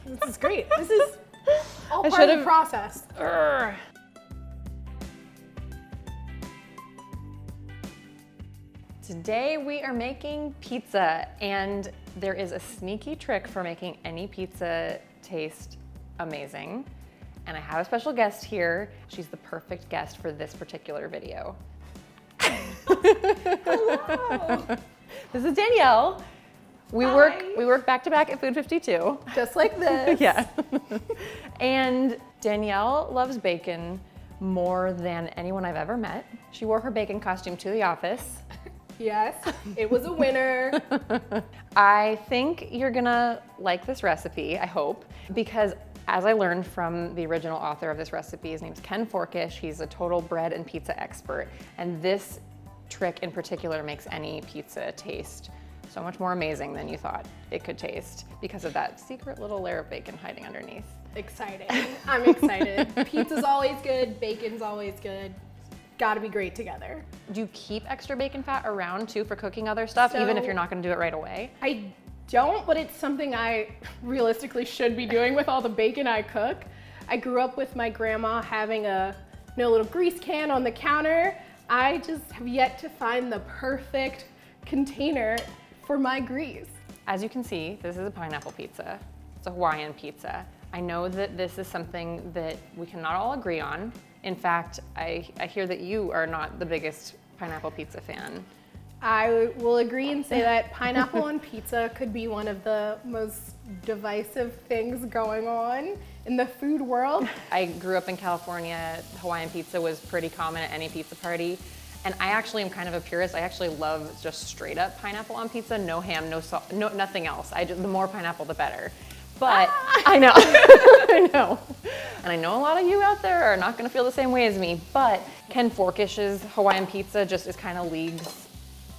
This is great. This is all part of the process. Today we are making pizza, and there is a sneaky trick for making any pizza taste amazing. And I have a special guest here. She's the perfect guest for this particular video. Hello. This is Danielle. We work back to back at Food 52. Just like this. Yeah. And Danielle loves bacon more than anyone I've ever met. She wore her bacon costume to the office. Yes, it was a winner. I think you're gonna like this recipe, I hope, because as I learned from the original author of this recipe, his name's Ken Forkish. He's a total bread and pizza expert. And this trick in particular makes any pizza taste so much more amazing than you thought it could taste because of that secret little layer of bacon hiding underneath. Exciting. I'm excited. Pizza's always good, bacon's always good. Gotta be great together. Do you keep extra bacon fat around too for cooking other stuff, even if you're not gonna do it right away? I don't, but it's something I realistically should be doing with all the bacon I cook. I grew up with my grandma having a little grease can on the counter. I just have yet to find the perfect container for my grease. As you can see, this is a pineapple pizza. It's a Hawaiian pizza. I know that this is something that we cannot all agree on. In fact, I hear that you are not the biggest pineapple pizza fan. I will agree and say that pineapple on pizza could be one of the most divisive things going on in the food world. I grew up in California. Hawaiian pizza was pretty common at any pizza party. And I actually am kind of a purist. I actually love just straight up pineapple on pizza, no ham, no salt, nothing else. The more pineapple, the better. But I know, I know. And I know a lot of you out there are not gonna feel the same way as me, but Ken Forkish's Hawaiian pizza just is kind of leagues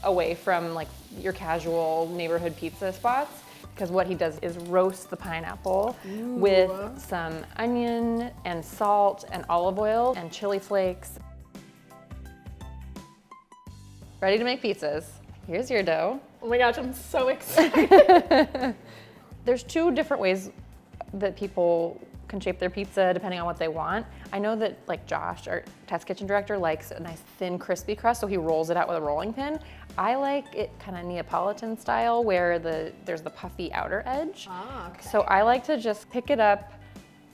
away from like your casual neighborhood pizza spots, because what he does is roast the pineapple with some onion and salt and olive oil and chili flakes. Ready to make pizzas. Here's your dough. Oh my gosh, I'm so excited. There's two different ways that people can shape their pizza depending on what they want. I know that like Josh, our test kitchen director, likes a nice thin crispy crust, so he rolls it out with a rolling pin. I like it kind of Neapolitan style where there's the puffy outer edge. Okay. So I like to just pick it up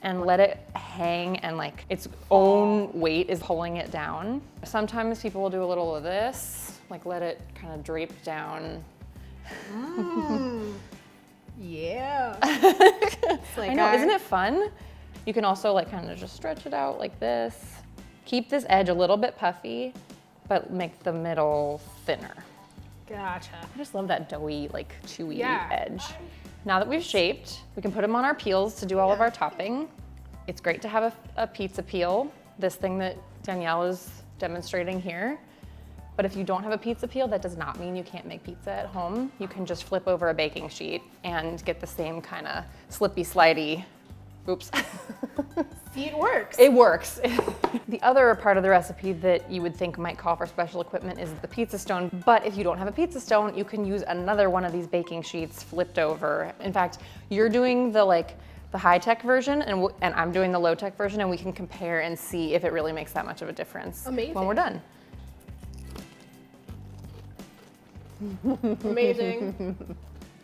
and let it hang, and like its own weight is pulling it down. Sometimes people will do a little of this, like let it kind of drape down. Yeah. I know, isn't it fun? You can also like kind of just stretch it out like this. Keep this edge a little bit puffy, but make the middle thinner. Gotcha. I just love that doughy, like chewy Yeah. edge. Now that we've shaped, we can put them on our peels to do all of our topping. It's great to have a pizza peel, this thing that Danielle is demonstrating here. But if you don't have a pizza peel, that does not mean you can't make pizza at home. You can just flip over a baking sheet and get the same kind of slippy, slidey, oops. See, it works. It works. The other part of the recipe that you would think might call for special equipment is the pizza stone. But if you don't have a pizza stone, you can use another one of these baking sheets flipped over. In fact, you're doing the high-tech version and I'm doing the low-tech version, and we can compare and see if it really makes that much of a difference. Amazing. When we're done. Amazing.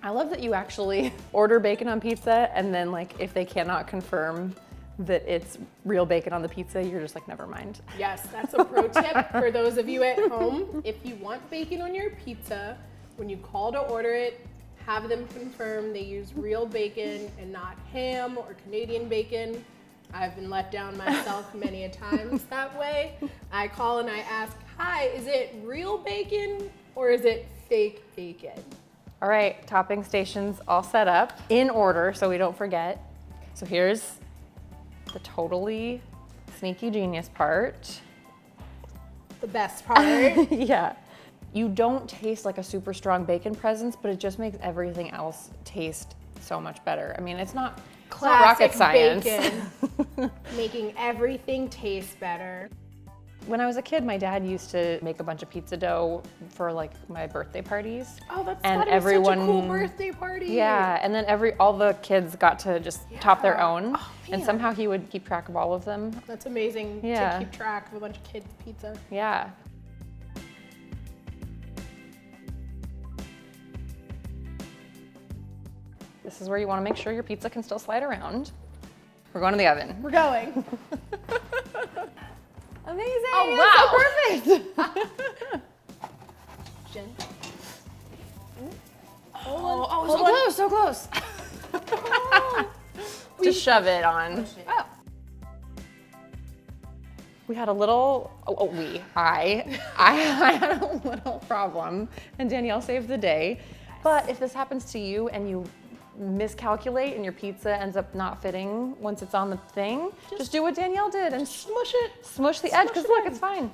I love that you actually order bacon on pizza, and then like if they cannot confirm that it's real bacon on the pizza, you're just like, never mind. Yes, that's a pro tip for those of you at home. If you want bacon on your pizza, when you call to order it, have them confirm they use real bacon and not ham or Canadian bacon. I've been let down myself many a times that way. I call and I ask, hi, is it real bacon or is it fake bacon? All right, topping stations all set up in order so we don't forget. So here's the totally sneaky genius part. The best part. Yeah. You don't taste like a super strong bacon presence, but it just makes everything else taste so much better. I mean, it's not rocket science. Bacon, making everything taste better. When I was a kid, my dad used to make a bunch of pizza dough for like my birthday parties. Oh, that's and such a cool birthday party. Yeah, and then all the kids got to just top their own. Oh, and man. somehow he would keep track of all of them. That's amazing to keep track of a bunch of kids' pizza. Yeah. This is where you want to make sure your pizza can still slide around. We're going to the oven. We're going. Amazing! Oh, wow. So perfect! Jen. So close. Just shove it on. Oh. We had a little, I had a little problem, and Danielle saved the day. But if this happens to you and you miscalculate and your pizza ends up not fitting once it's on the thing, just do what Danielle did and Smush it. smush the edge, because it look, in. it's fine.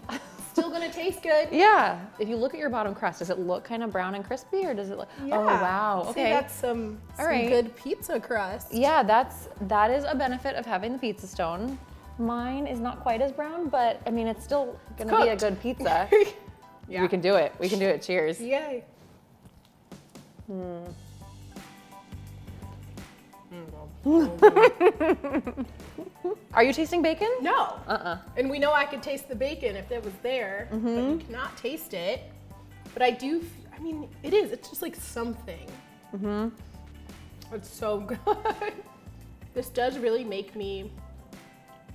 Still gonna taste good. Yeah. If you look at your bottom crust, does it look kind of brown and crispy, or does it look, Yeah. oh wow, okay. See, that's some right. good pizza crust. Yeah, that is a benefit of having the pizza stone. Mine is not quite as brown, but I mean, it's still gonna be a cooked. good pizza. Yeah. We can do it. We can do it. Cheers. Yay. Are you tasting bacon? No. And we know I could taste the bacon if it was there, but you cannot taste it. But I do, I mean, it's just like something. It's so good. This does really make me,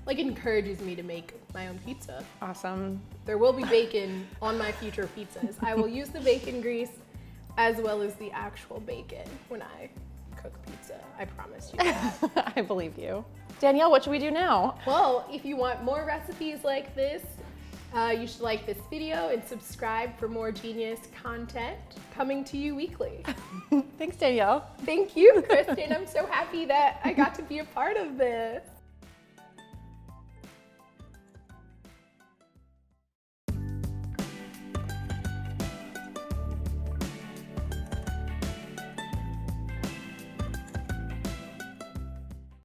like, encourages me to make my own pizza. Awesome. There will be bacon on my future pizzas. I will use the bacon grease as well as the actual bacon when I cook pizza. I promise you. I believe you. Danielle, what should we do now? Well, if you want more recipes like this, you should like this video and subscribe for more genius content coming to you weekly. Thanks, Danielle. Thank you, Kristen. I'm so happy that I got to be a part of this.